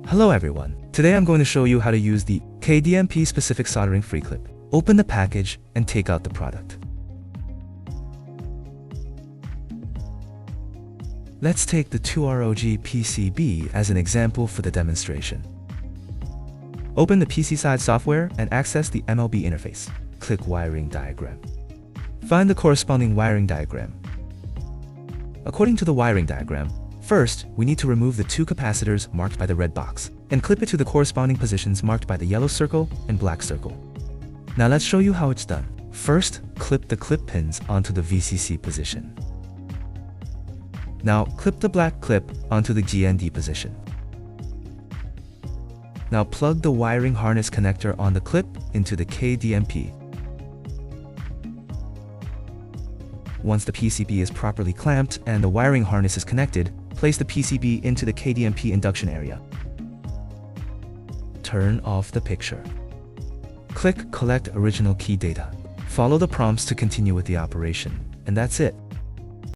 Hello everyone. Today I'm going to show you how to use the KDMP specific soldering-free clip. Open the package and take out the product. Let's take the 2ROG PCB as an example for the demonstration. Open the PC side software and access the MLB interface. Click Wiring Diagram. Find the corresponding wiring diagram. According to the wiring diagram, first, we need to remove the two capacitors marked by the red box and clip it to the corresponding positions marked by the yellow circle and black circle. Now let's show you how it's done. First, clip the clip pins onto the VCC position. Now clip the black clip onto the GND position. Now plug the wiring harness connector on the clip into the KDMP. Once the PCB is properly clamped and the wiring harness is connected, place the PCB into the KDMP induction area. Turn off the picture. Click Collect Original Key Data. Follow the prompts to continue with the operation, and that's it.